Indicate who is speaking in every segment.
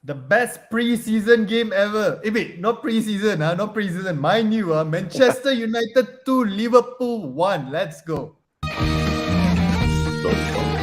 Speaker 1: The best pre-season game ever. Wait, not pre-season, not pre-season. Mind you, Manchester United 2, Liverpool 1. Let's go.
Speaker 2: Sorry, sorry.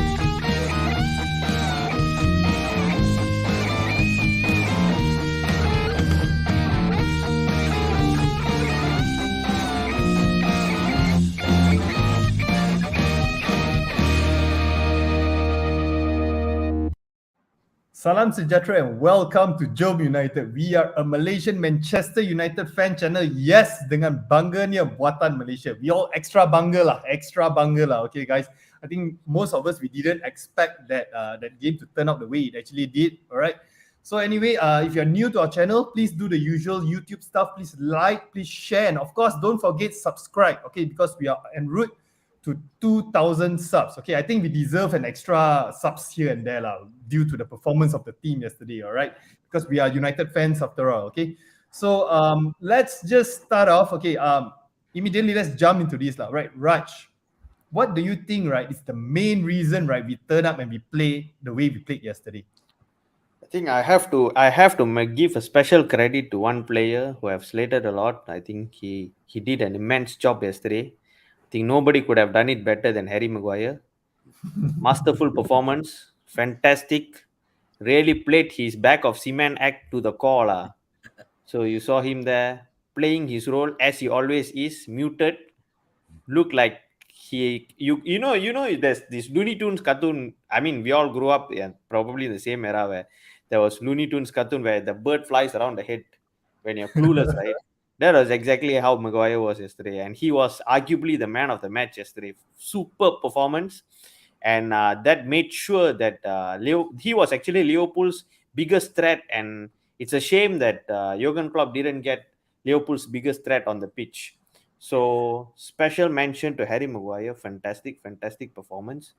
Speaker 1: Salam sejahtera and welcome to JomUnited. We are a Malaysian Manchester United fan channel. Yes, dengan bangganya Buatan Malaysia. We all extra bangga lah, Okay, guys. I think most of us we didn't expect that that game to turn out the way it actually did. All right. So anyway, if you're new to our channel, please do the usual YouTube stuff. Please like, please share, and of course, don't forget subscribe. Okay, because we are en route to 2,000 subs. Okay, I think we deserve an extra subs here and there due to the performance of the team yesterday, all right? Because we are United fans after all, okay? So let's just start off, okay? Immediately, let's jump into this, right? Raj, what do you think, right, is the main reason, right, we turn up and we play the way we played yesterday?
Speaker 3: I think I have to give a special credit to one player who have slated a lot. I think he did an immense job yesterday. I think nobody could have done it better than Harry Maguire. Masterful performance, fantastic. Really played his back of cement act to the core. So you saw him there playing his role as he always is, muted. Look like you know there's this Looney Tunes cartoon. I mean, we all grew up in probably the same era where there was Looney Tunes cartoon where the bird flies around the head when you're clueless, right? That was exactly how Maguire was yesterday, and he was arguably the man of the match yesterday. Superb performance, and that made sure that he was actually Liverpool's biggest threat. And it's a shame that Jurgen Klopp didn't get Liverpool's biggest threat on the pitch. So special mention to Harry Maguire. Fantastic performance.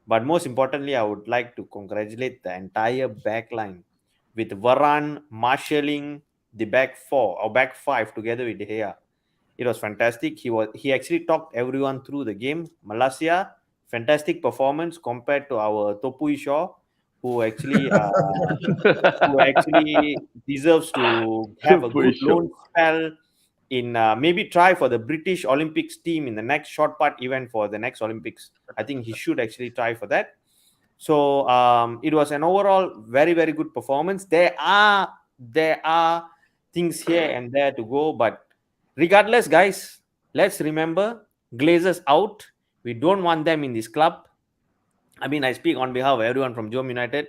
Speaker 3: But most importantly, I would like to congratulate the entire back line with Varane marshalling the back four or back five together with De Gea. It was fantastic. He actually talked everyone through the game. Malaysia, fantastic performance compared to our Topui Shaw, who actually deserves to have a good loan spell in maybe try for the British Olympics team in the next short part event for the next Olympics. I think he should actually try for that. So it was an overall very, very good performance. There are things here and there to go, but regardless, guys, let's remember Glazers out. We don't want them in this club. I mean, I speak on behalf of everyone from JomUnited.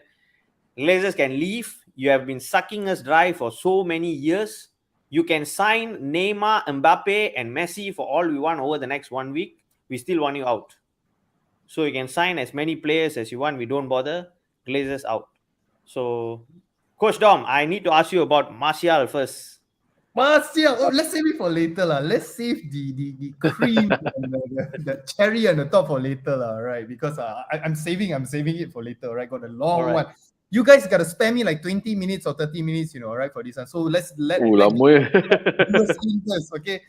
Speaker 3: Glazers can leave. You have been sucking us dry for so many years. You can sign Neymar, Mbappe, and Messi for all we want over the next 1 week. We still want you out. So you can sign as many players as you want. We don't bother. Glazers out. So, Coach Dom, I need to ask you about Martial first.
Speaker 1: Martial, let's save it for later. Let's save the cream and the cherry on the top for later. Right? Because I'm saving it for later. Right? Got a long one. You guys got to spare me like 20 minutes or 30 minutes, right, for this one. So let
Speaker 2: lama
Speaker 1: first, okay?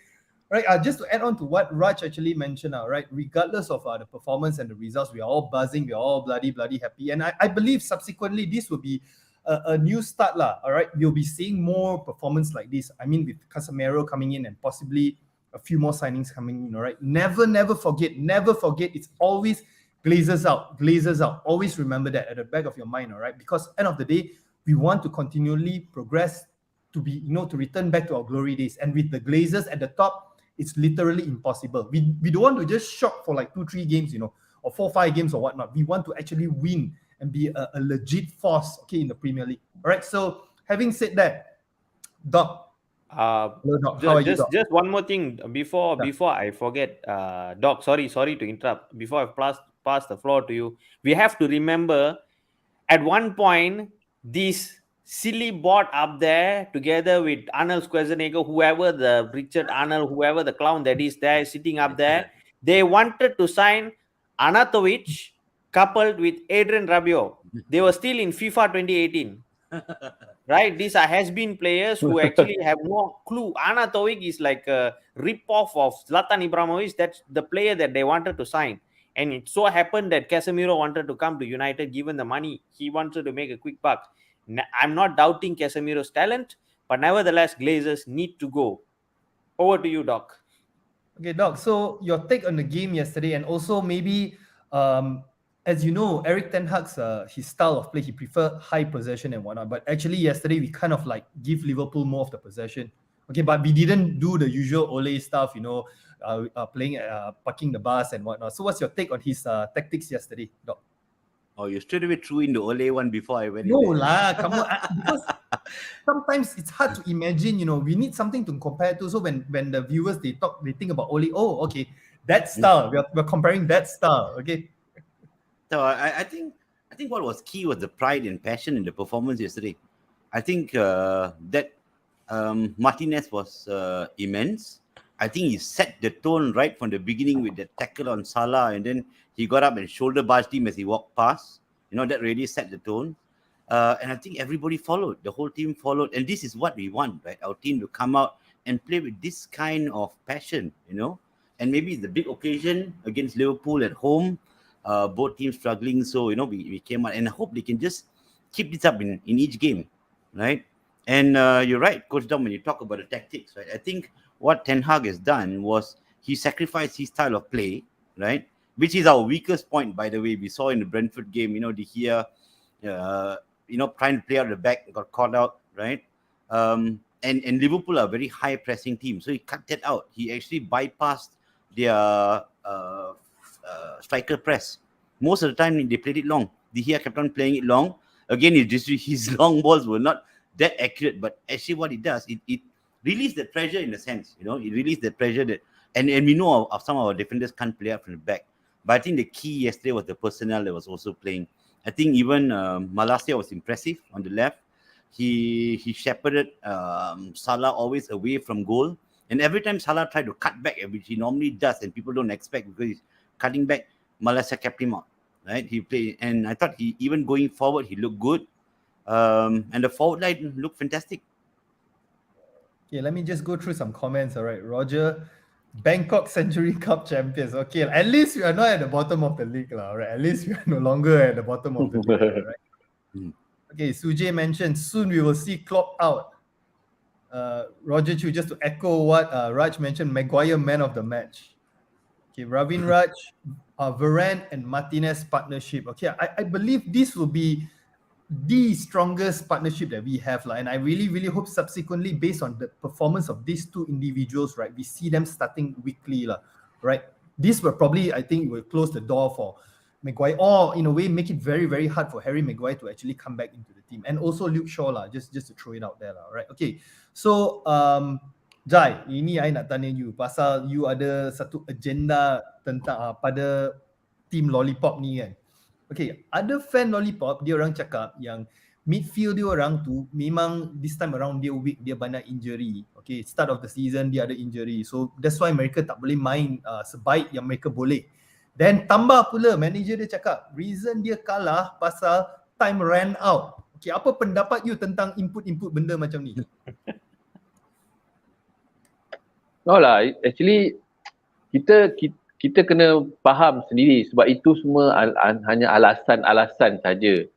Speaker 1: Right, just to add on to what Raj actually mentioned, right, regardless of the performance and the results, we are all buzzing, we are all bloody happy. And I believe subsequently this will be a new start, all right? We'll be seeing more performance like this. I mean, with Casemiro coming in and possibly a few more signings coming in, all right? Never forget, it's always Glazers out. Always remember that at the back of your mind, all right? Because end of the day, we want to continually progress to be, to return back to our glory days. And with the Glazers at the top, it's literally impossible. We don't want to just shock for like 2-3 games, or 4-5 games or whatnot. We want to actually win and be a legit force, okay, in the Premier League. All right. So having said that, Doc.
Speaker 3: Doc, how are you, Doc? Just one more thing before I forget, Doc. Sorry to interrupt. Before I pass the floor to you, we have to remember at one point this silly bot up there together with Arnold Schwarzenegger, whoever the Richard Arnold, whoever the clown that is there sitting up there, they wanted to sign Anatovic coupled with Adrian Rabiot. They were still in FIFA 2018. Right? These are has-been players who actually have no clue. Anatovic is like a rip-off of Zlatan Ibrahimovic. That's the player that they wanted to sign. And it so happened that Casemiro wanted to come to United, given the money. He wanted to make a quick buck. I'm not doubting Casemiro's talent, but nevertheless, Glazers need to go. Over to you, Doc.
Speaker 1: Okay, Doc. So your take on the game yesterday, and also maybe, as you know, Eric Ten Hag's his style of play, he prefer high possession and whatnot. But actually, yesterday we kind of like give Liverpool more of the possession. Okay, but we didn't do the usual Ole stuff, playing, parking the bus and whatnot. So what's your take on his tactics yesterday, Doc?
Speaker 2: Oh, you straight away threw in the Ole one before I went
Speaker 1: No
Speaker 2: in there.
Speaker 1: lah, come on. Because sometimes it's hard to imagine, we need something to compare to. So when the viewers, they think about Ole, oh, okay, that style, we're comparing that style, okay?
Speaker 2: So I think what was key was the pride and passion in the performance yesterday. I think that Martinez was immense. I think he set the tone right from the beginning with the tackle on Salah, and then he got up and shoulder barged him as he walked past. That really set the tone. And I think everybody followed. The whole team followed. And this is what we want, right? Our team to come out and play with this kind of passion, And maybe the big occasion against Liverpool at home, both teams struggling. So, we came out, and I hope they can just keep this up in each game, right? And you're right, Coach Dom, when you talk about the tactics, right? I think what Ten Hag has done was he sacrificed his style of play, right? Which is our weakest point, by the way. We saw in the Brentford game, De Gea, trying to play out the back, got caught out, right? And Liverpool are a very high pressing team. So he cut that out. He actually bypassed their striker press. Most of the time, they played it long. De Gea kept on playing it long. Again, his long balls were not that accurate, but actually what it does, it released the pressure in a sense, it released the pressure that, and we know of some of our defenders can't play out from the back. But I think the key yesterday was the personnel that was also playing. I think even Malaysia was impressive on the left. He shepherded Salah always away from goal. And every time Salah tried to cut back, which he normally does, and people don't expect because he's cutting back, Malaysia kept him out. Right? He played, and I thought even going forward, he looked good. And the forward line looked fantastic.
Speaker 1: Okay, let me just go through some comments. All right, Roger. Bangkok Century Cup champions. Okay, at least we are not at the bottom of the league, all right. At least we are no longer at the bottom of the league, all right. Okay, Sujay mentioned soon we will see Klopp out. Roger Chu, just to echo what Raj mentioned, Maguire man of the match. Okay, Ravin Raj, Varane and Martinez partnership. Okay, I believe this will be the strongest partnership that we have, and I really, really hope subsequently, based on the performance of these two individuals, right, we see them starting weekly, right. This will probably, I think, will close the door for Maguire, or in a way make it very, very hard for Harry Maguire to actually come back into the team, and also Luke Shaw, just to throw it out there, right. Okay, so Jai, ini I nak tanya you pasal you ada satu agenda tentang pada team Lollipop ni kan. Okay, ada fan Lollipop, dia orang cakap yang midfield dia orang tu memang this time around dia weak, dia banyak injury. Okay, start of the season dia ada injury. So that's why mereka tak boleh main sebaik yang mereka boleh. Then tambah pula manager dia cakap reason dia kalah pasal time ran out. Okay, apa pendapat you tentang input benda macam ni?
Speaker 4: No lah, actually kita kena faham sendiri sebab itu semua hanya alasan-alasan saja.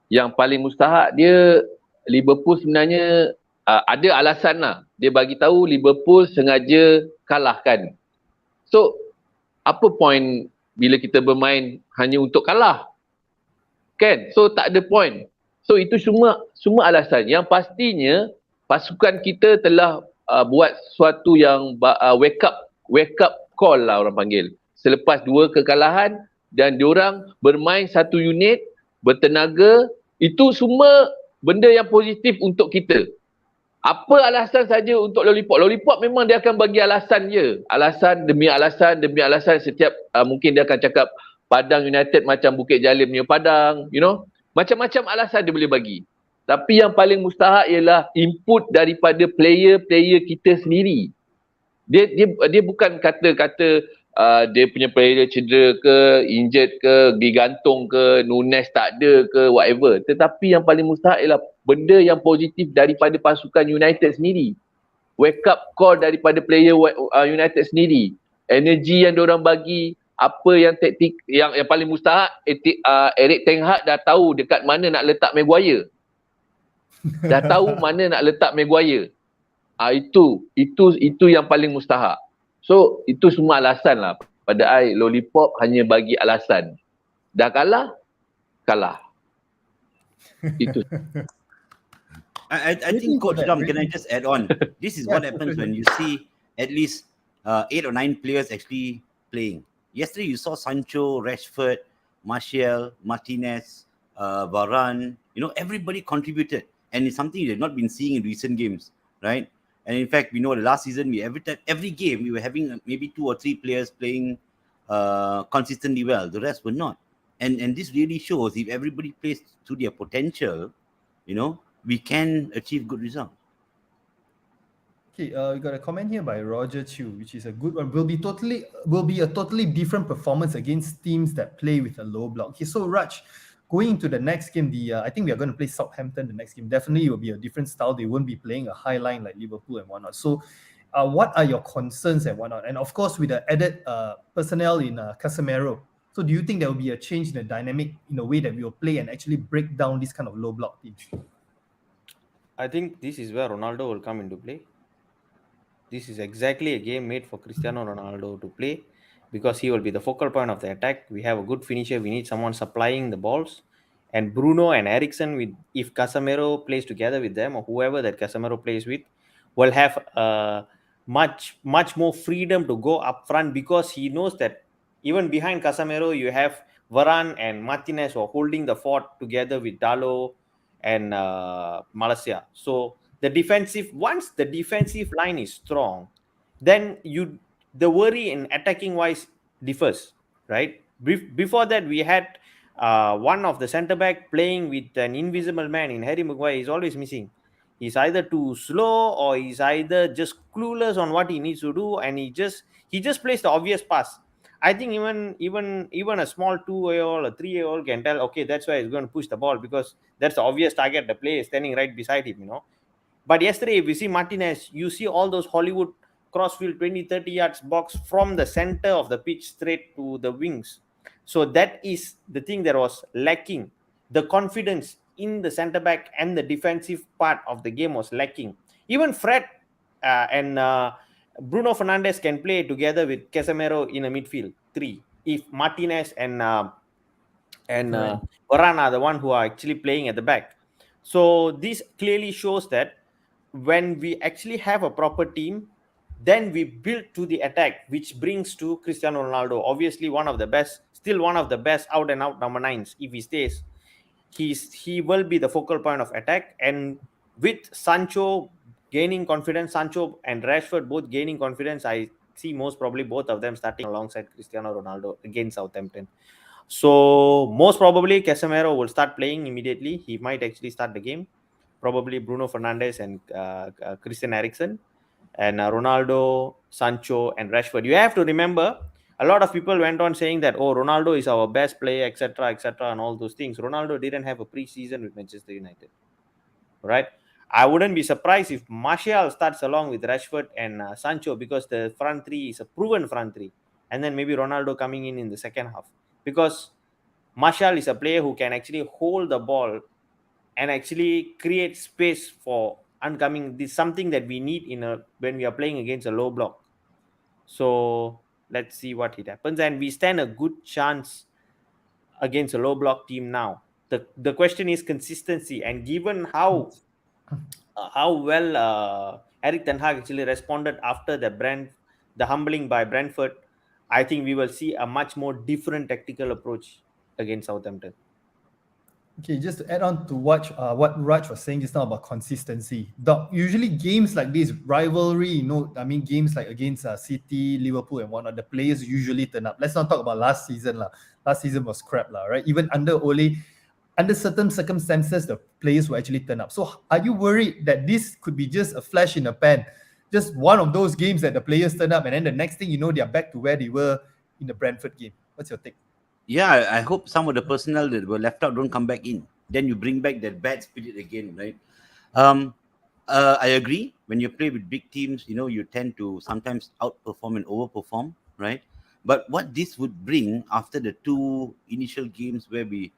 Speaker 4: Yang paling mustahak dia Liverpool sebenarnya ada alasan lah. Dia bagi tahu Liverpool sengaja kalahkan. So apa point bila kita bermain hanya untuk kalah? Kan? So tak ada point. So itu semua alasan. Yang pastinya pasukan kita telah buat sesuatu yang wake up call lah orang panggil. Selepas 2 kekalahan dan diorang bermain satu unit, bertenaga, itu semua benda yang positif untuk kita. Apa alasan saja untuk Lollipop? Lollipop memang dia akan bagi alasan je. Alasan demi alasan setiap mungkin dia akan cakap Padang United macam Bukit Jalil punya Padang, Macam-macam alasan dia boleh bagi. Tapi yang paling mustahak ialah input daripada player-player kita sendiri. Dia bukan kata-kata dia punya player cedera ke, injured ke, digantung ke, Nunes tak ada ke, whatever. Tetapi yang paling mustahak ialah benda yang positif daripada pasukan United sendiri. Wake up call daripada player United sendiri. Energi yang diorang bagi, apa yang taktik yang paling mustahak, Erik Ten Hag dah tahu dekat mana nak letak Maguire. Dah tahu mana nak letak Maguire. Itu yang paling mustahak. So itu semua alasan lah. Pada I, Lollipop hanya bagi alasan. Dah kalah. Itu.
Speaker 2: I think Coach Dom, can I just add on? This is what happens when you see at least 8 or 9 players actually playing. Yesterday you saw Sancho, Rashford, Martial, Martinez, Varane. Everybody contributed, and it's something you've not been seeing in recent games, right? And in fact, we know the last season every game we were having maybe 2 or 3 players playing consistently well. The rest were not, and this really shows if everybody plays to their potential, we can achieve good results.
Speaker 1: Okay, we got a comment here by Roger Chu, which is a good one. Will be a totally different performance against teams that play with a low block. Okay, so Raj, going into the next game, I think we are going to play Southampton the next game. Definitely, it will be a different style. They won't be playing a high line like Liverpool and whatnot. So, what are your concerns and whatnot? And of course, with the added personnel in Casemiro, so do you think there will be a change in the dynamic in the way that we will play and actually break down this kind of low block teams?
Speaker 3: I think this is where Ronaldo will come into play. This is exactly a game made for Cristiano Ronaldo to play, because he will be the focal point of the attack. We have a good finisher. We need someone supplying the balls. And Bruno and Eriksen, if Casemiro plays together with them, or whoever that Casemiro plays with, will have much more freedom to go up front, because he knows that even behind Casemiro, you have Varane and Martinez who are holding the fort together with Dalo and Malaysia. So once the defensive line is strong, then the worry in attacking wise differs, right? Before that, we had one of the centre back playing with an invisible man in Harry Maguire. Is always missing. He's either too slow, or he's either just clueless on what he needs to do, and he just plays the obvious pass. I think even a small 2-year-old or 3-year-old can tell, okay, that's why he's going to push the ball, because that's the obvious target. The player is standing right beside him, But yesterday, if you see Martinez, you see all those Hollywood crossfield 20-30 yards box from the center of the pitch straight to the wings. So that is the thing that was lacking. The confidence in the center back and the defensive part of the game was lacking. Even Fred and Bruno Fernandes can play together with Casemiro in a midfield 3. If Martinez and Varane are the one who are actually playing at the back. So this clearly shows that when we actually have a proper team, then we build to the attack, which brings to Cristiano Ronaldo. Obviously, still one of the best out and out number 9s. If he stays, he will be the focal point of attack. And with Sancho gaining confidence, Sancho and Rashford both gaining confidence, I see most probably both of them starting alongside Cristiano Ronaldo against Southampton. So most probably Casemiro will start playing immediately. He might actually start the game. Probably Bruno Fernandes and Christian Eriksen, and Ronaldo, Sancho, and Rashford. You have to remember, a lot of people went on saying that, oh, Ronaldo is our best player, etc., and all those things. Ronaldo didn't have a pre-season with Manchester United, right? I wouldn't be surprised if Martial starts along with Rashford and Sancho, because the front three is a proven front three, and then maybe Ronaldo coming in the second half, because Martial is a player who can actually hold the ball and actually create space for oncoming. This is something that we need when we are playing against a low block. So let's see what it happens, and we stand a good chance against a low block team now. The question is consistency, and given how well Erik Ten Hag actually responded after the humbling by Brentford, I think we will see a much more different tactical approach against Southampton.
Speaker 1: Okay, just to add on to what Raj was saying just now about consistency. Usually games like this, rivalry, games like against City, Liverpool and whatnot, the players usually turn up. Let's not talk about last season. Last season was crap, right? Even under Ole, under certain circumstances, the players will actually turn up. So are you worried that this could be just a flash in the pan? Just one of those games that the players turn up, and then the next thing you know, they're back to where they were in the Brentford game. What's your take?
Speaker 2: Yeah, I hope some of the personnel that were left out don't come back in. Then you bring back that bad spirit again, right? I agree. When you play with big teams, you tend to sometimes outperform and overperform, right? But what this would bring after the two initial games where we,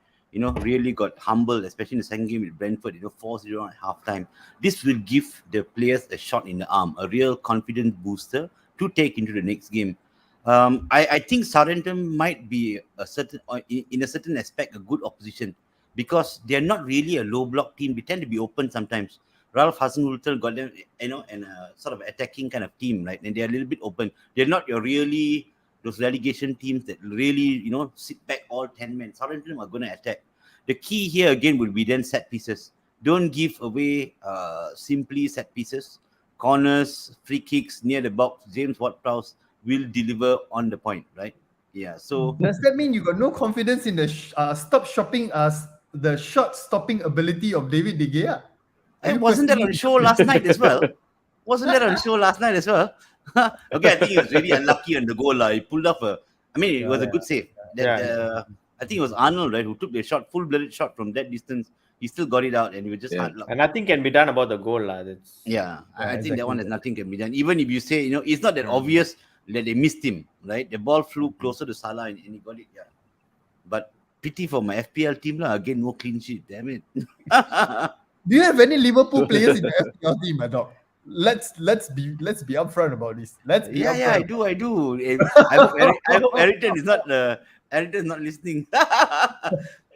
Speaker 2: really got humbled, especially in the second game with Brentford, 4-0 at halftime. This will give the players a shot in the arm, a real confidence booster to take into the next game. I think Southampton might be in a certain aspect, a good opposition because they're not really a low block team. They tend to be open sometimes. Ralph Hasenhüttl got them, and a sort of attacking kind of team, right? And they're a little bit open. They're not your really those relegation teams that really, sit back all 10 men. Southampton are going to attack. The key here again would be then set pieces. Don't give away simply set pieces. Corners, free kicks near the box. James Ward-Prowse will deliver on the point, right? Yeah. So
Speaker 1: does that mean you got no confidence in the the shot stopping ability of David De Gea?
Speaker 2: Wasn't that on show last night as well? Okay, I think he was really unlucky on the goal. He pulled off it was a good save. I think it was Arnold, right, who took the shot, full-blooded shot from that distance. He still got it out, and he was just unlucky.
Speaker 3: And nothing can be done about the goal.
Speaker 2: I think that one has nothing can be done. Even if you say, it's not that obvious that they missed him, right? The ball flew closer to Salah and he got it. Yeah. But pity for my FPL team, again, no clean sheet. Damn it.
Speaker 1: Do you have any Liverpool players in the FPL team, dog? Let's be upfront about this.
Speaker 2: I do. I hope Eriton is not listening.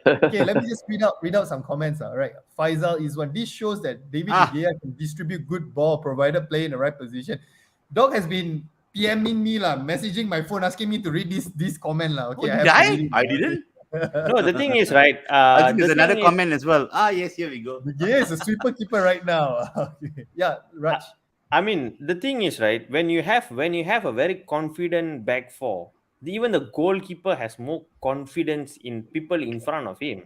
Speaker 1: Okay, let me just read out some comments. Right. Faisal is one. This shows that David De Gea can distribute good ball provided play in the right position. Dog has been PMing me, messaging my phone, asking me to read this comment. Okay,
Speaker 2: I didn't.
Speaker 3: No, the thing is, right.
Speaker 2: I think there's another comment as well. Yes, here we go.
Speaker 1: De Gea is a sweeper keeper right now. Okay. Yeah, Raj.
Speaker 3: I mean, the thing is, right, when you have a very confident back four, even the goalkeeper has more confidence in people in front of him.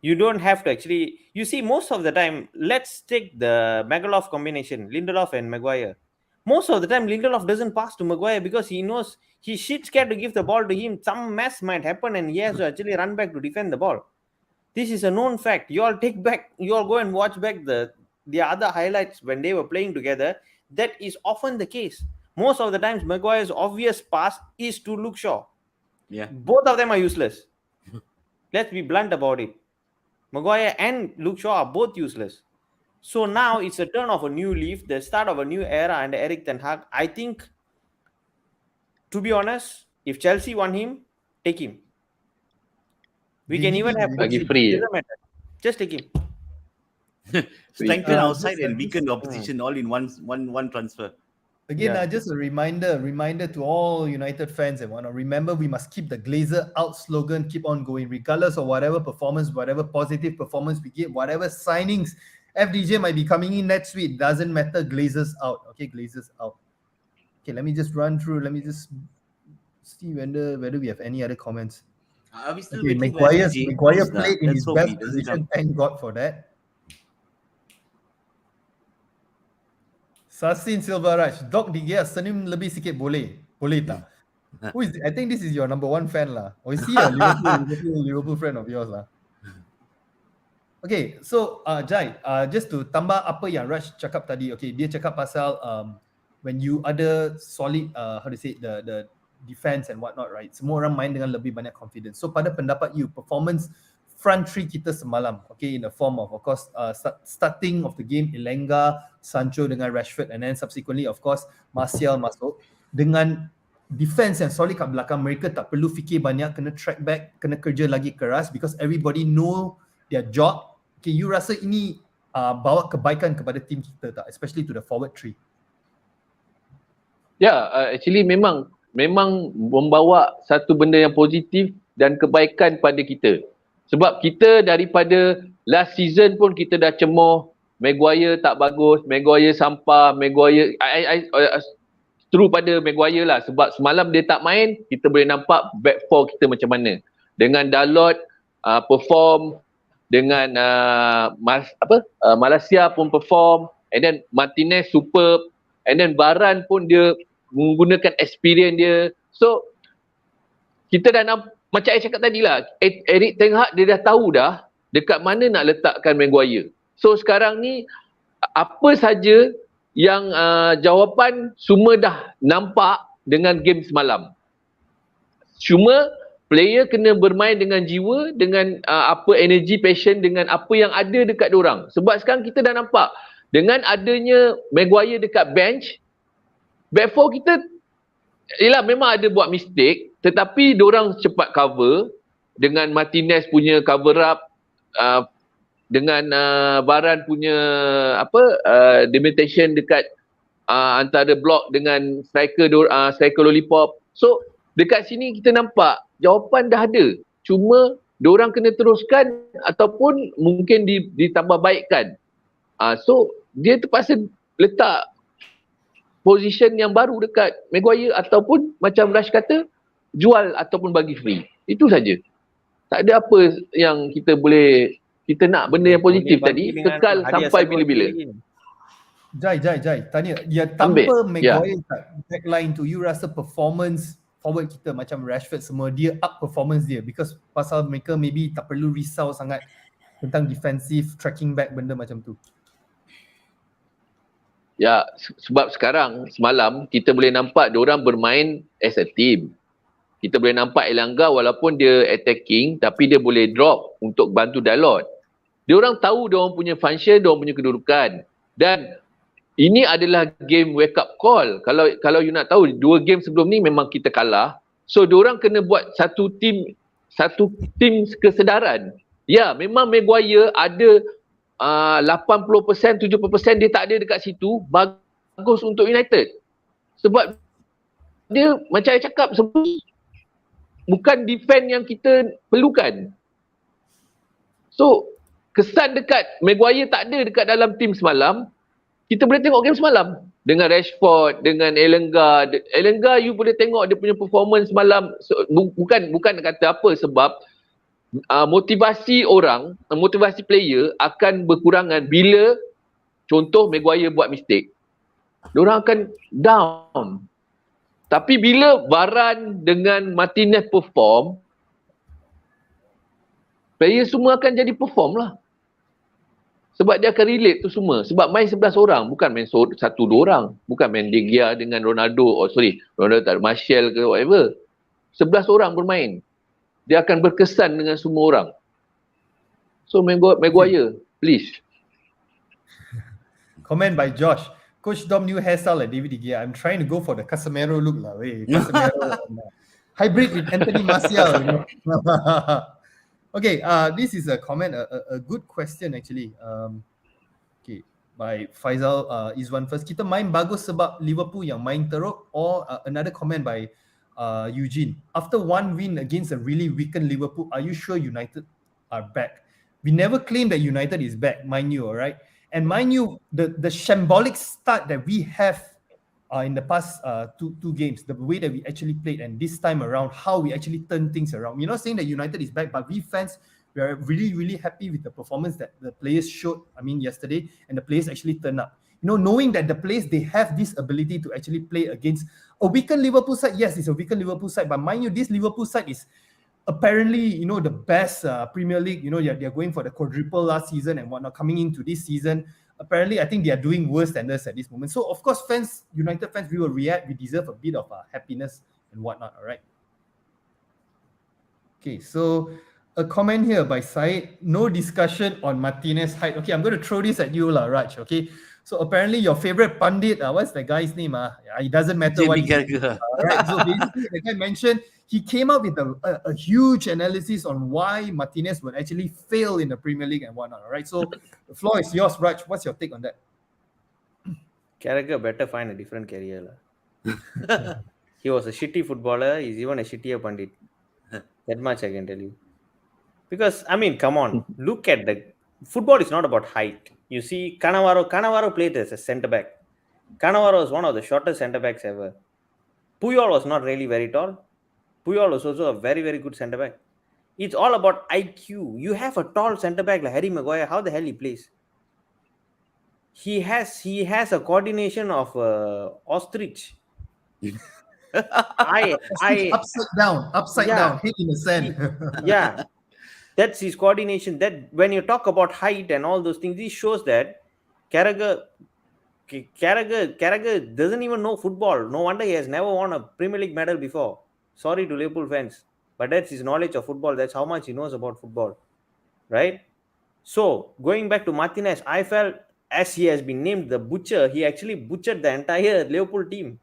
Speaker 3: You don't have to actually, you see, most of the time, let's take the Magalhaes combination, Lindelof and Maguire. Most of the time, Lindelof doesn't pass to Maguire because he knows he's shit scared to give the ball to him. Some mess might happen and he has to actually run back to defend the ball. This is a known fact. You all go and watch back the other highlights when they were playing together. That is often the case. Most of the times, Maguire's obvious pass is to Luke Shaw.
Speaker 2: Yeah.
Speaker 3: Both of them are useless. Let's be blunt about it. Maguire and Luke Shaw are both useless. So now it's a turn of a new leaf, the start of a new era under Erik ten Hag. I think, to be honest, if Chelsea want him, take him. We can even have
Speaker 4: free.
Speaker 3: Just take him.
Speaker 2: Strengthen our side and weaken the opposition all in one transfer.
Speaker 1: Again, just a reminder to all United fans and whatnot. Remember, we must keep the Glazer out slogan, keep on going, regardless of whatever performance, whatever positive performance we get, whatever signings FDJ might be coming in next week. Doesn't matter. Glazers out. Okay, Glazers out. Okay, let me just run through. Let me just see whether we have any other comments.
Speaker 2: Are we still
Speaker 1: okay,
Speaker 2: waiting
Speaker 1: Maguire played in his best position. Thank God for that. Sasin Silvaraj, Dog De Gea senyum lebih sikit boleh tak? Who is? I think this is your number one fan lah. Or is he a Liverpool friend of yours lah? Okay, so Jai, just to tambah apa yang Raj cakap tadi. Okay, dia cakap pasal when you ada solid how to say the defense and whatnot, right? Semua orang main dengan lebih banyak confidence. So pada pendapat you, performance front three kita semalam, okay, in the form of course starting of the game Elenga, Sancho dengan Rashford, and then subsequently of course Martial masuk dengan defense yang solid kat belakang. Mereka tak perlu fikir banyak, kena track back, kena kerja lagi keras because everybody know their job. Okay, you rasa ini bawa kebaikan kepada tim kita tak, especially to the forward three?
Speaker 4: Actually memang membawa satu benda yang positif dan kebaikan pada kita. Sebab kita daripada last season pun kita dah cemoh Maguire tak bagus, Maguire sampah, Maguire true pada Maguire lah. Sebab semalam dia tak main, kita boleh nampak back four kita macam mana. Dengan Dalot perform, dengan Malaysia pun perform, and then Martinez superb, and then Varane pun dia menggunakan experience dia. So kita dah macam saya cakap tadi lah, Erik ten Hag dia dah tahu dah dekat mana nak letakkan Maguire. So sekarang ni apa saja yang jawapan semua dah nampak dengan game semalam. Cuma player kena bermain dengan jiwa, dengan apa energy, passion, dengan apa yang ada dekat diorang. Sebab sekarang kita dah nampak dengan adanya Maguire dekat bench, back four kita yelah memang ada buat mistake, tetapi diorang cepat cover dengan Martinez punya cover up, dengan Varane punya delimitation dekat antara block dengan striker lollipop. So dekat sini kita nampak jawapan dah ada, cuma diorang kena teruskan ataupun mungkin ditambah baikkan. So dia terpaksa letak position yang baru dekat Maguire, ataupun macam Rash kata, jual ataupun bagi free. Itu saja. Tak ada apa yang kita nak benda yang positif tadi kekal sampai bila-bila.
Speaker 1: Jai, tanya, dia tanpa Maguire kat backline tu, you rasa performance forward kita macam Rashford semua, dia up performance dia because pasal mereka maybe tak perlu risau sangat tentang defensive tracking back benda macam tu?
Speaker 4: Ya, sebab semalam kita boleh nampak diorang bermain as a team. Kita boleh nampak Elanga walaupun dia attacking, tapi dia boleh drop untuk bantu Dalot. Diorang tahu diorang punya function, diorang punya kedudukan. Dan ini adalah game wake up call. Kalau you nak tahu, 2 game sebelum ni memang kita kalah. So diorang kena buat satu team kesedaran. Ya, memang Maguire ada 80%, 70% dia tak ada dekat situ, bagus untuk United. Sebab dia macam saya cakap, bukan defend yang kita perlukan. So, kesan dekat Maguire tak ada dekat dalam tim semalam. Kita boleh tengok game semalam dengan Rashford, dengan Elanga, you boleh tengok dia punya performance semalam. So, bukan nak kata apa, sebab motivasi player akan berkurangan bila contoh Maguire buat mistake. Diorang akan down. Tapi bila Varane dengan Martinez perform, player semua akan jadi perform lah. Sebab dia akan relate tu semua. Sebab main 11 orang, bukan main 1-2 orang. Bukan main De Gea dengan Ronaldo, Ronaldo tak ada, Martial ke whatever. 11 orang bermain. Dia akan berkesan dengan semua orang. So Maguire, please.
Speaker 1: Comment by Josh. Coach Dom new hairstyle like David De Gea. I'm trying to go for the Casemiro look lah. Casemiro hybrid with Anthony Martial. You know? Okay, this is a comment, a good question actually. Okay, by Faisal Izwan first. Kita main bagus sebab Liverpool yang main teruk, or another comment by Eugene. After one win against a really weakened Liverpool, are you sure United are back? We never claimed that United is back, mind you, all right? And mind you, the shambolic start that we have in the past two games, the way that we actually played, and this time around, how we actually turn things around. We're not saying that United is back, but we fans, we are really, really happy with the performance that the players showed, yesterday, and the players actually turned up. Knowing that the players, they have this ability to actually play against a weakened Liverpool side. Yes, it's a weakened Liverpool side, but mind you, this Liverpool side is apparently, the best Premier League. They're going for the quadruple last season and whatnot, coming into this season. Apparently, I think they are doing worse than us at this moment. So, of course, fans, United fans, we will react. We deserve a bit of happiness and whatnot, all right? Okay, so a comment here by Said. No discussion on Martinez height. Okay, I'm going to throw this at you, Raj, okay? So apparently your favorite pundit, what's the guy's name? It doesn't matter what he said. Right? So basically the guy mentioned, he came up with a huge analysis on why Martinez would actually fail in the Premier League and whatnot. All right, so the floor is yours, Raj. What's your take on that?
Speaker 3: Carragher better find a different career. He was a shitty footballer. He's even a shittier pundit. That much I can tell you. Because, come on. Look at football is not about height. You see, Cannavaro played as a centre-back. Cannavaro was one of the shortest centre-backs ever. Puyol was not really very tall. Puyol was also a very, very good centre-back. It's all about IQ. You have a tall centre-back like Harry Maguire. How the hell he plays? He has a coordination of ostrich.
Speaker 1: Upside down, head in the sand.
Speaker 3: Yeah. That's his coordination. That when you talk about height and all those things, this shows that Carragher doesn't even know football. No wonder he has never won a Premier League medal before. Sorry to Liverpool fans, but that's his knowledge of football. That's how much he knows about football, right? So going back to Martinez, I felt as he has been named the butcher, he actually butchered the entire Liverpool team.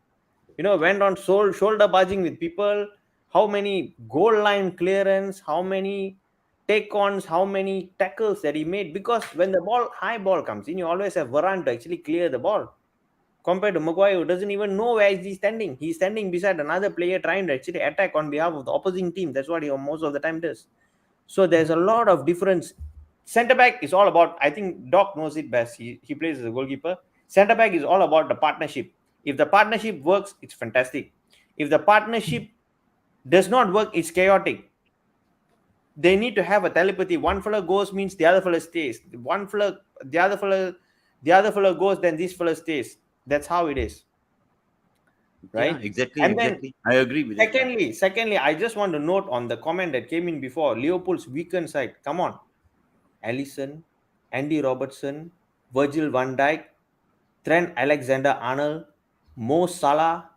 Speaker 3: Went on shoulder barging with people. How many goal line clearance? How many take-ons? How many tackles that he made? Because when the high ball comes in, you always have Varane to actually clear the ball. Compared to Maguire, who doesn't even know where he's standing. He's standing beside another player trying to actually attack on behalf of the opposing team. That's what he most of the time does. So there's a lot of difference. Centre back is all about, I think Doc knows it best. He plays as a goalkeeper. Centre back is all about the partnership. If the partnership works, it's fantastic. If the partnership does not work, it's chaotic. They need to have a telepathy. One fella goes means the other fella stays. The other fella goes, then this fella stays. That's how it is. Right?
Speaker 2: Yeah, exactly.
Speaker 3: And
Speaker 2: exactly. I agree with that.
Speaker 3: Secondly, I just want to note on the comment that came in before, Liverpool's weakened side. Come on. Alisson, Andy Robertson, Virgil van Dijk, Trent Alexander-Arnold, Mo Salah,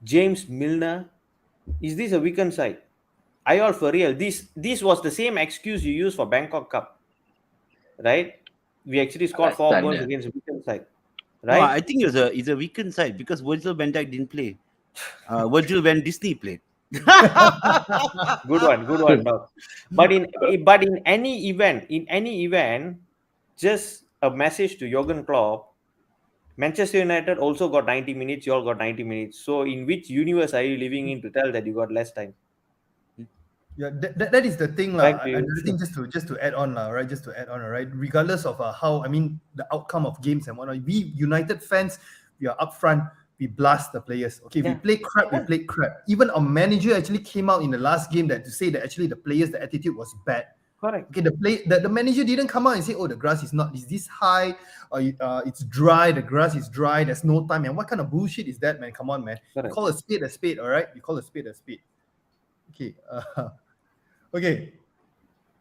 Speaker 3: James Milner. Is this a weakened side? Are you all for real? This was the same excuse you used for Bangkok Cup, right? We actually scored 4 goals against a weakened side, right?
Speaker 2: No, I think it's a weakened side because Virgil van Dijk didn't play. Virgil van Disney played.
Speaker 3: Good one, dog. But in any event, just a message to Jurgen Klopp. Manchester United also got 90 minutes. You all got 90 minutes. So in which universe are you living in to tell that you got less time?
Speaker 1: Yeah, that is the thing, lah. Another thing, just to add on, lah, right? Just to add on, right? Regardless of how, the outcome of games and whatnot, we United fans, we are upfront. We blast the players. Okay, we play crap. We play crap. Even our manager actually came out in the last game to say that actually the players, the attitude was bad.
Speaker 3: Correct.
Speaker 1: Okay, the manager didn't come out and say, oh, the grass is this high, or it's dry. The grass is dry. There's no time, man. What kind of bullshit is that, man? Come on, man.
Speaker 3: Correct.
Speaker 1: You call a spade, all right? You call a spade a spade. Okay. Okay.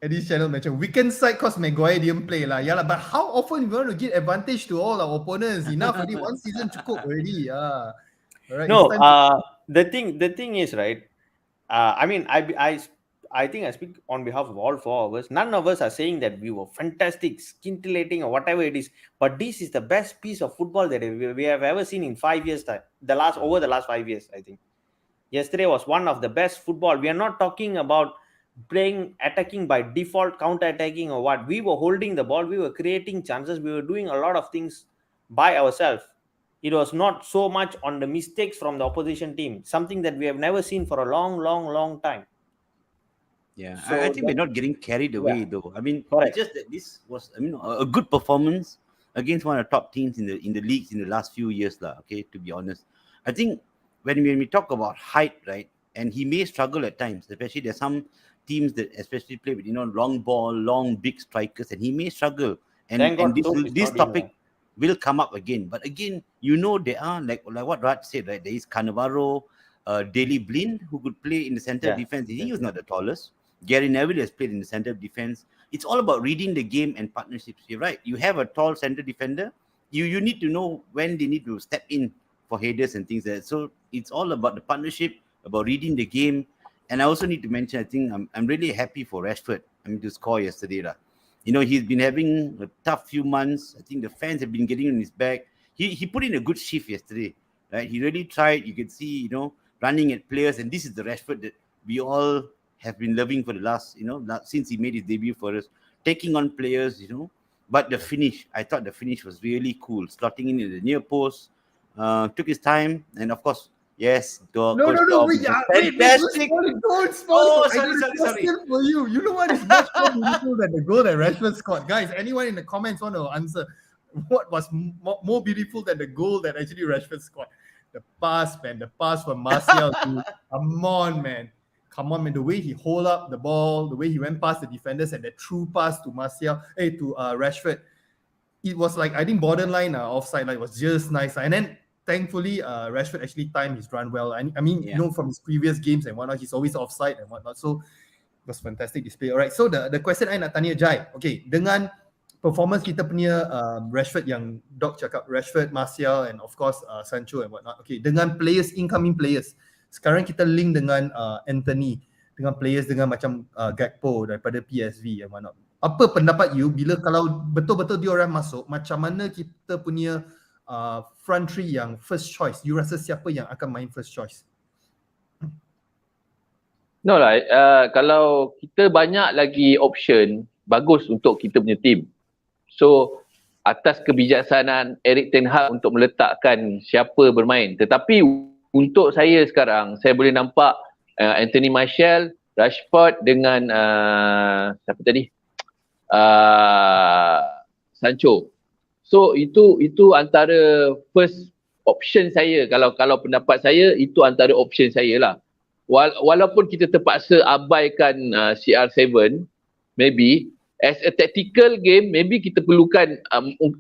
Speaker 1: Eddie's channel mentioned weekend side cause Maguire didn't play lah. Yeah, but how often we want to give advantage to all our opponents? Enough already. One season cukup already. All right.
Speaker 3: No, the thing is, right? I think I speak on behalf of all four of us. None of us are saying that we were fantastic, scintillating, or whatever it is. But this is the best piece of football that we have ever seen in 5 years' time. Over the last 5 years, I think. Yesterday was one of the best football. We are not talking about attacking by default, counter-attacking or what. We were holding the ball. We were creating chances. We were doing a lot of things by ourselves. It was not so much on the mistakes from the opposition team. Something that we have never seen for a long time.
Speaker 2: Yeah,
Speaker 3: So
Speaker 2: I think we're not getting carried away though.
Speaker 3: Correct.
Speaker 2: It's just that this was, a good performance against one of the top teams in the leagues in the last few years, lah. Okay, to be honest, I think when we talk about height, right, and he may struggle at times, especially there's some teams that especially play with long ball, long big strikers, and he may struggle. And this topic will come up again. But again, there are like what Raj said, right? There is Cannavaro, Daley Blind, who could play in the center of defense. He was not the tallest. Gary Neville has played in the center of defense. It's all about reading the game and partnerships. You're right. You have a tall center defender. You need to know when they need to step in for headers and things like that. So it's all about the partnership, about reading the game. And I also need to mention, I think I'm really happy for Rashford. To score yesterday. He's been having a tough few months. I think the fans have been getting on his back. He put in a good shift yesterday. Right? He really tried. You can see, running at players. And this is the Rashford that we all have been loving for the last, since he made his debut for us. Taking on players, But the finish, I thought the finish was really cool. Slotting in the near post. Took his time. And of course, yes,
Speaker 1: No, wait,
Speaker 2: fantastic.
Speaker 1: Don't spoil.
Speaker 2: Sorry.
Speaker 1: For you. You know what is much more beautiful than the goal that Rashford scored? Guys, anyone in the comments want to answer what was more beautiful than the goal that actually Rashford scored? The pass, man. The pass from Martial. Come on, man. The way he hold up the ball, the way he went past the defenders and the true pass to Rashford. It was like, I think, borderline offside. It was just nice. And then thankfully, Rashford actually timed his run well. From his previous games and whatnot, he's always offside and whatnot. So it was fantastic display. Alright, so the question I nak tanya Jai. Okay, dengan performance kita punya Rashford yang Doc cakap, Rashford, Martial and of course Sancho and whatnot. Okay, dengan incoming players Sekarang kita link dengan Anthony, dengan players dengan macam Gakpo daripada PSV and whatnot. Apa pendapat you bila kalau betul-betul dia orang masuk, macam mana kita punya front three yang first choice? You rasa siapa yang akan main first choice?
Speaker 4: No lah, kalau kita banyak lagi option, bagus untuk kita punya team. So, atas kebijaksanaan Erik ten Hag untuk meletakkan siapa bermain. Tetapi untuk saya sekarang, saya boleh nampak Anthony Martial, Rashford dengan siapa tadi? Sancho. So itu antara first option saya. Kalau pendapat saya, itu antara option saya lah. Walaupun kita terpaksa abaikan CR7, maybe as a tactical game, maybe kita perlukan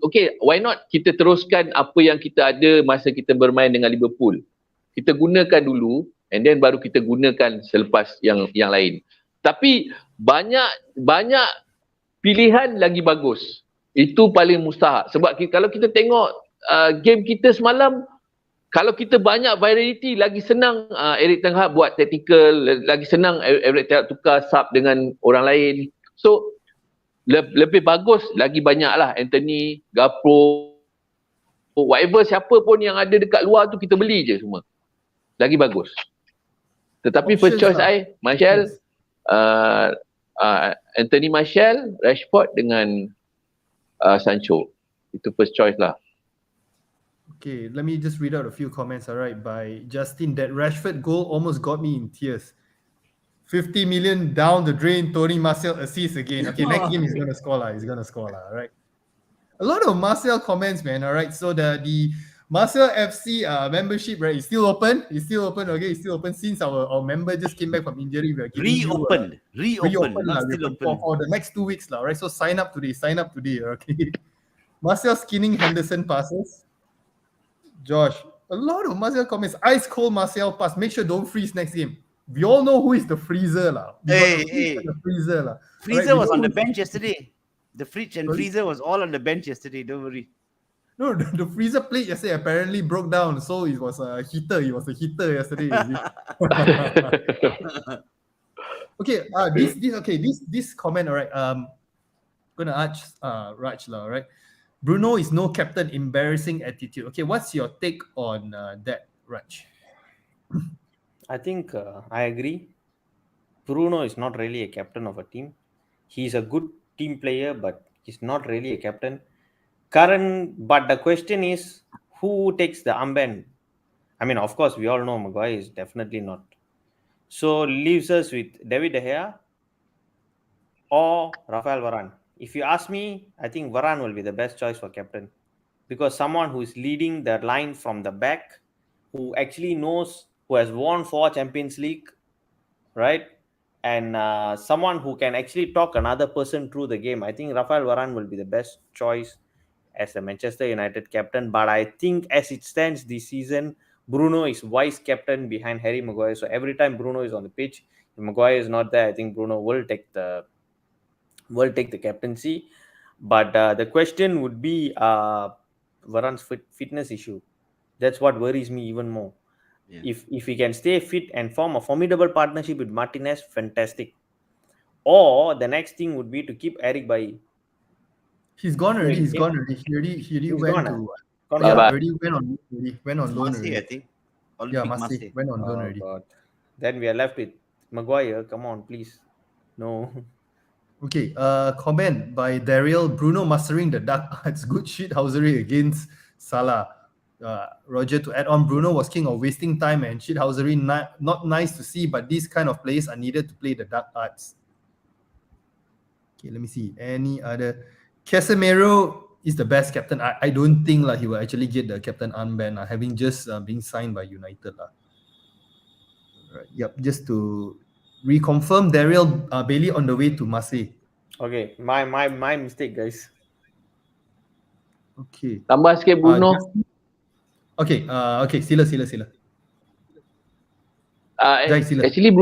Speaker 4: okay, why not kita teruskan apa yang kita ada masa kita bermain dengan Liverpool. Kita gunakan dulu and then baru kita gunakan selepas yang lain. Tapi banyak pilihan lagi bagus. Itu paling mustahak. Sebab kalau kita tengok game kita semalam, kalau kita banyak variety, lagi senang Erik ten Hag buat tactical, lagi senang Erik ten Hag tukar sub dengan orang lain. So lebih bagus, lagi banyak lah Anthony, Gakpo, whatever, siapa pun yang ada dekat luar tu kita beli je semua. Lagi bagus. Tetapi first choice I, Martial, Anthony Martial, Rashford dengan Sancho. Itu first choice lah.
Speaker 1: Okay, let me just read out a few comments, alright, by Justin. That Rashford goal almost got me in tears. 50 million down the drain, Tony Martial assists again. Okay, next game he's going to score lah. Alright. A lot of Martial comments, man. Alright, so the Martial FC membership, right, is still open. Okay, it's still open since our member just came back from injury. We are giving
Speaker 2: Reopened,
Speaker 1: lah.
Speaker 2: still open.
Speaker 1: For the next 2 weeks lah, right? So sign up today. Okay. Martial skinning Henderson passes. Josh, a lot of Martial comments. Ice cold Martial pass. Make sure don't freeze next game. We all know who is the freezer lah.
Speaker 2: The freezer
Speaker 1: Right?
Speaker 2: was on the bench yesterday. The fridge and freezer was all on the bench yesterday. Don't worry.
Speaker 1: No, the freezer plate yesterday apparently broke down, so it was a heater. It was a heater yesterday. Okay, this comment, all right. Gonna ask Raj lah, right? Bruno is no captain, embarrassing attitude. Okay, what's your take on that, Raj?
Speaker 3: I think I agree. Bruno is not really a captain of a team. He's a good team player, but he's not really a captain. But the question is, who takes the armband? I mean, of course, we all know Maguire is definitely not. So leaves us with David De Gea or Rafael Varane. If you ask me, I think Varane will be the best choice for captain, because someone who is leading the line from the back, who actually knows, who has won 4 Champions League, right? And someone who can actually talk another person through the game. I think Rafael Varane will be the best choice as a Manchester United captain. But I think as it stands this season, Bruno is vice captain behind Harry Maguire. So every time Bruno is on the pitch, if Maguire is not there, I think Bruno will take the captaincy. But the question would be Varane's fitness issue. That's what worries me even more. Yeah. If he can stay fit and form a formidable partnership with Martinez, fantastic. Or the next thing would be to keep Eric Bailly.
Speaker 1: He's gone already. He already went on loan already.
Speaker 2: I think.
Speaker 1: Masti went on loan already.
Speaker 3: God. Then we are left with Maguire. Come on, please. No.
Speaker 1: Okay, comment by Daryl. Bruno mastering the dark arts. Good shithousery against Salah. Roger, to add on, Bruno was king of wasting time and shithousery. Not nice to see, but these kind of players are needed to play the dark arts. Okay, let me see. Any other? Casemiro is the best captain. I don't think he will actually get the captain armband, having just been signed by United. Right, yep, just to reconfirm, Daryl Bailey on the way to Marseille.
Speaker 3: Okay, my mistake, guys.
Speaker 1: Okay.
Speaker 4: Tambah sikit Bruno.
Speaker 1: Okay, sila.
Speaker 4: Actually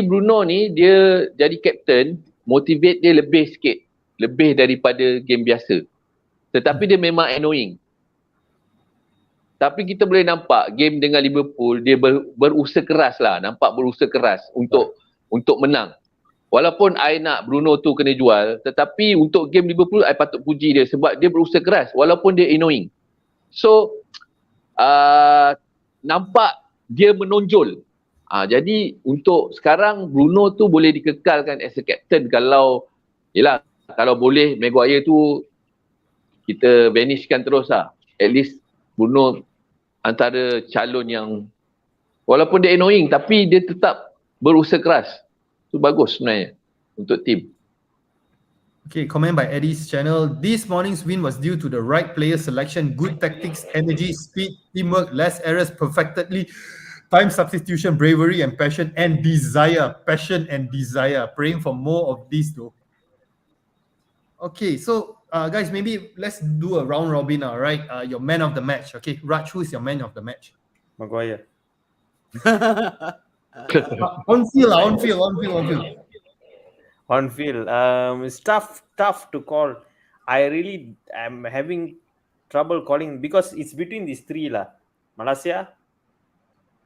Speaker 4: Bruno ni dia jadi captain, motivate dia lebih sikit, lebih daripada game biasa. Tetapi dia memang annoying. Tapi kita boleh nampak game dengan Liverpool, dia berusaha keras lah. Nampak berusaha keras untuk menang. Walaupun I nak Bruno tu kena jual, tetapi untuk game Liverpool, I patut puji dia sebab dia berusaha keras walaupun dia annoying. So, nampak dia menonjol. Jadi untuk sekarang Bruno tu boleh dikekalkan as a captain kalau boleh Maguire tu kita banishkan terus lah. At least Bruno antara calon yang walaupun dia annoying tapi dia tetap berusaha keras. Itu bagus sebenarnya untuk tim.
Speaker 1: Okay, comment by Eddie's channel. This morning's win was due to the right player selection, good tactics, energy, speed, teamwork, less errors, perfectly time substitution, bravery and passion and desire. Passion and desire. Praying for more of these though. Okay, so guys, maybe let's do a round robin now, right? Your man of the match. Okay, Raj, who is your man of the match?
Speaker 3: Maguire.
Speaker 1: On field.
Speaker 3: On field, it's tough to call. I really am having trouble calling because it's between these three lah. Malaysia,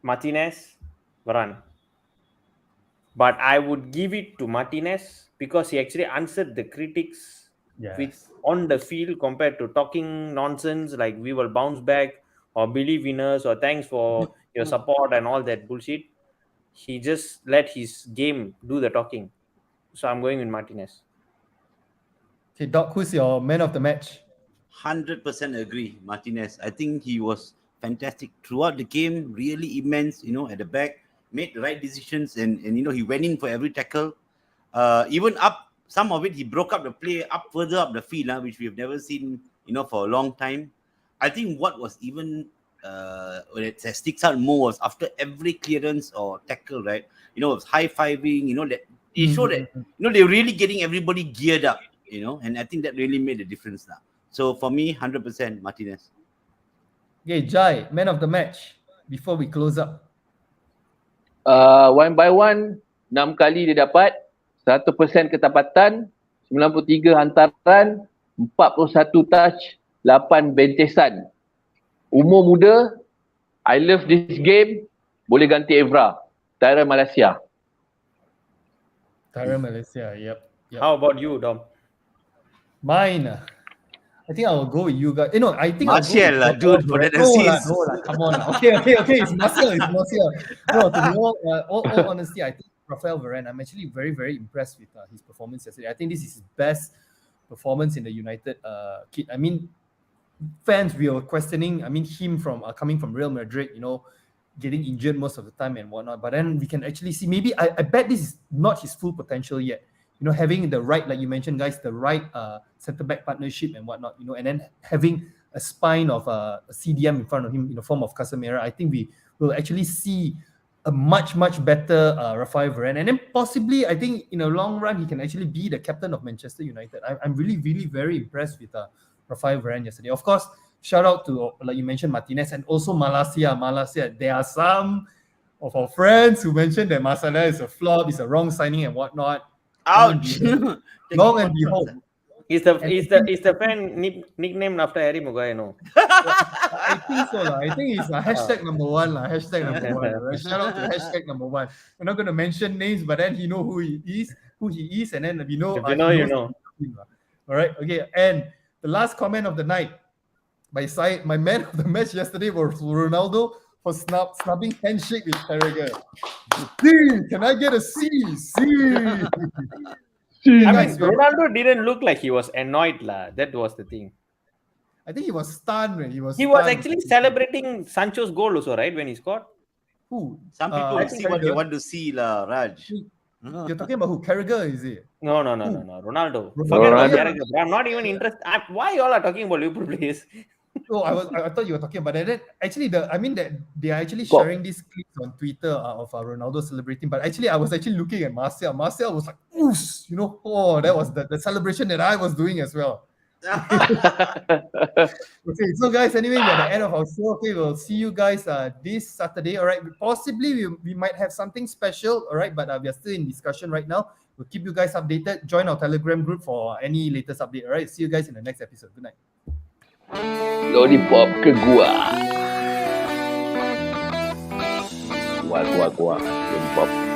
Speaker 3: Martinez, Varane. But I would give it to Martinez because he actually answered the critics with on the field compared to talking nonsense like we will bounce back or believe in us or thanks for your support and all that bullshit. He just let his game do the talking. So I'm going with Martinez.
Speaker 1: Okay, Doc, who's your man of the match?
Speaker 2: 100% agree, Martinez. I think he was fantastic throughout the game, really immense, at the back, made the right decisions and he went in for every tackle. Even up, some of it, he broke up the play further up the field, which we have never seen, for a long time. I think what was even, when it sticks out more was after every clearance or tackle, right? It was high-fiving, that it showed that, they're really getting everybody geared up, and I think that really made a difference now. So for me, 100% Martinez.
Speaker 1: Okay, Jai, man of the match, before we close up.
Speaker 4: One by one, 6 kali dia dapat, 100% ketepatan, 93 hantaran, 41 touch, 8 bentesan. Umur muda, I love this game, boleh ganti Evra, Tyra Malaysia.
Speaker 1: Yep.
Speaker 3: How about you, Dom?
Speaker 1: Mine. I think I will go with you guys. I think
Speaker 2: Martial,
Speaker 1: I'll go with
Speaker 2: dude, for that
Speaker 1: No,
Speaker 2: assist.
Speaker 1: come on. Okay. It's Martial. No, to be all honesty, I think Raphael Varane, I'm actually very, very impressed with his performance yesterday. I think this is his best performance in the United kit. I mean, fans, we were questioning, him from coming from Real Madrid, getting injured most of the time and whatnot. But then we can actually see, maybe, I bet this is not his full potential yet. Having the right, like you mentioned, guys, the right centre-back partnership and whatnot, and then having a spine of a CDM in front of him in the form of Casemiro, I think we will actually see a much, much better Raphael Varane. And then possibly, I think in the long run, he can actually be the captain of Manchester United. I'm really, really very impressed with Raphael Varane yesterday. Of course, shout out to, like you mentioned, Martinez and also Malaysia. There are some of our friends who mentioned that Malaysia is a flop, is a wrong signing and whatnot.
Speaker 2: Ouch!
Speaker 1: Long and behold.
Speaker 3: Is the fan nicknamed after Harry Maguire? No.
Speaker 1: I think so. I think it's hashtag number one. Hashtag number one. Right? Shout out to hashtag number one. We're not going to mention names, but then he know who he is, and then we know.
Speaker 3: If you know, you know.
Speaker 1: All right. Okay. And the last comment of the night, my man of the match yesterday was Ronaldo for snubbing handshake with Carragher. Can I get a C?
Speaker 3: Ronaldo didn't look like he was annoyed, lah. That was the thing.
Speaker 1: I think he was stunned when he was.
Speaker 3: He was actually celebrating Sancho's goal also, right? When he scored.
Speaker 1: Who?
Speaker 2: Some people will see what they want to see, lah, Raj.
Speaker 1: You're talking about who? Carragher, is it?
Speaker 3: No. Ronaldo. Forget about Carragher. I'm not even interested. Why y'all are talking about Liverpool players?
Speaker 1: Oh, I thought you were talking about that. Actually, that they are actually sharing these clips on Twitter of Ronaldo celebrating. But actually, I was actually looking at Martial. Martial was like, oos, that was the celebration that I was doing as well. Okay, so guys, anyway, we're at the end of our show. Okay, we'll see you guys this Saturday. All right, possibly we might have something special. All right, but we are still in discussion right now. We'll keep you guys updated. Join our Telegram group for any latest update. All right, see you guys in the next episode. Good night.
Speaker 4: Lollipop ke gua. Keluar. Dia